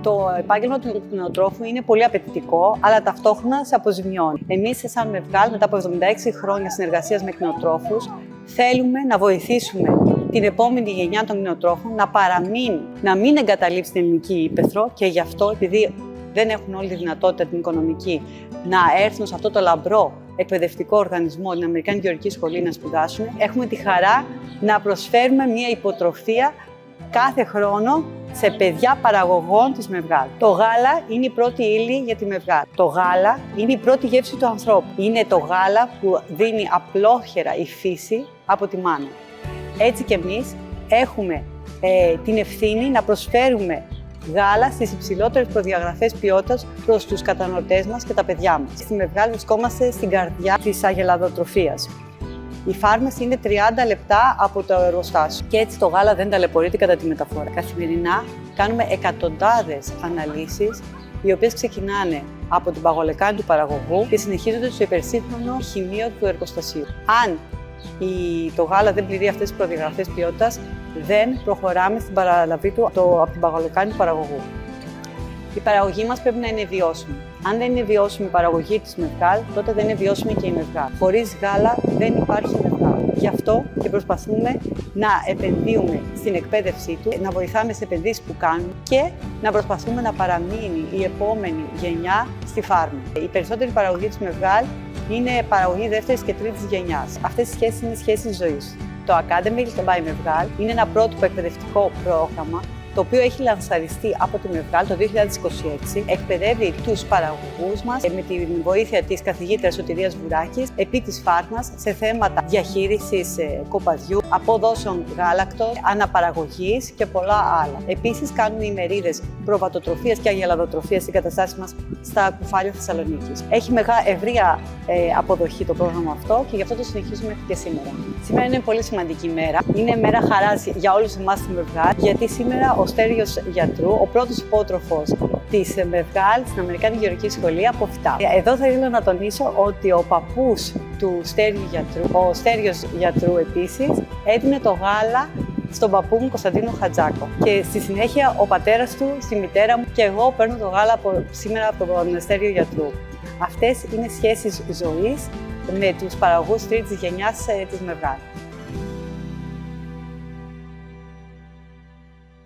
Το επάγγελμα του κτηνοτρόφου είναι πολύ απαιτητικό, αλλά ταυτόχρονα σε αποζημιώνει. Εμείς, σαν Μεβγάλ, μετά από 76 χρόνια συνεργασίας με κτηνοτρόφους, θέλουμε να βοηθήσουμε την επόμενη γενιά των κτηνοτρόφων να παραμείνει, να μην εγκαταλείψει την ελληνική ύπαιθρο και γι' αυτό, επειδή δεν έχουν όλη τη δυνατότητα την οικονομική να έρθουν σε αυτό το λαμπρό εκπαιδευτικό οργανισμό, την Αμερικάνικη Γεωργική Σχολή, να σπουδάσουν, έχουμε τη χαρά να προσφέρουμε μια υποτροφία κάθε χρόνο σε παιδιά παραγωγών της Μεβγάλ. Το γάλα είναι η πρώτη ύλη για τη Μεβγάλ. Το γάλα είναι η πρώτη γεύση του ανθρώπου. Είναι το γάλα που δίνει απλόχερα η φύση από τη μάνα. Έτσι και εμείς έχουμε την ευθύνη να προσφέρουμε γάλα στις υψηλότερες προδιαγραφές ποιότητας προς τους καταναλωτές μας και τα παιδιά μας. Στη Μεβγάλ βρισκόμαστε στην καρδιά της αγελαδοτροφίας. Οι φάρμες είναι 30 λεπτά από το εργοστάσιο και έτσι το γάλα δεν ταλαιπωρείται κατά τη μεταφορά. Καθημερινά κάνουμε εκατοντάδες αναλύσεις, οι οποίες ξεκινάνε από την παγολεκάνη του παραγωγού και συνεχίζονται στο υπερσύγχρονο χημείο του εργοστασίου. Αν το γάλα δεν πληρεί αυτές τις προδιαγραφές ποιότητας, δεν προχωράμε στην παραλαβή του από την παγολεκάνη του παραγωγού. Η παραγωγή μας πρέπει να είναι βιώσιμη. Αν δεν είναι βιώσιμη η παραγωγή της Μεβγάλ, τότε δεν είναι βιώσιμη και η Μεβγάλ. Χωρίς γάλα δεν υπάρχει Μεβγάλ. Γι' αυτό και προσπαθούμε να επενδύουμε στην εκπαίδευσή του, να βοηθάμε στις επενδύσεις που κάνουμε και να προσπαθούμε να παραμείνει η επόμενη γενιά στη φάρμα. Η περισσότερη παραγωγή της Μεβγάλ είναι παραγωγή δεύτερης και τρίτης γενιάς. Αυτές οι σχέσεις είναι σχέσεις ζωής. Το Academy by Mevgal είναι ένα πρότυπο εκπαιδευτικό πρόγραμμα το οποίο έχει λανσαριστεί από τη Mevgal το 2026. Εκπαιδεύει τους παραγωγούς μας με τη βοήθεια της καθηγήτριας Σωτηρίας Βουράκης επί της φάρμας σε θέματα διαχείρισης κοπαδιού, αποδόσεων γάλακτος, αναπαραγωγής και πολλά άλλα. Επίσης, κάνουμε ημερίδες προβατοτροφίας και αγελαδοτροφίας στην καταστάση μας στα Κουφάλια Θεσσαλονίκης. Έχει ευρεία αποδοχή το πρόγραμμα αυτό και γι' αυτό το συνεχίζουμε και σήμερα. Σήμερα είναι πολύ σημαντική ημέρα. Είναι μέρα χαράς για όλους εμάς στη Mevgal, γιατί σήμερα ο Στέριος Γιατρού, ο πρώτος υπότροφος της Mevgal στην Αμερικάνικη Γεωργική Σχολή, αποφυτά. Εδώ θα ήθελα να τονίσω ότι ο παππούς του Στέριου Γιατρού, ο Στέριος Γιατρού επίσης, έδινε το γάλα στον παππού μου Κωνσταντίνο Χατζάκο. Και στη συνέχεια ο πατέρας του, στη μητέρα μου και εγώ παίρνω το γάλα σήμερα από τον Στέριο Γιατρού. Αυτές είναι σχέσεις ζωής με τους παραγωγούς τρίτης γενιάς της Mevgal.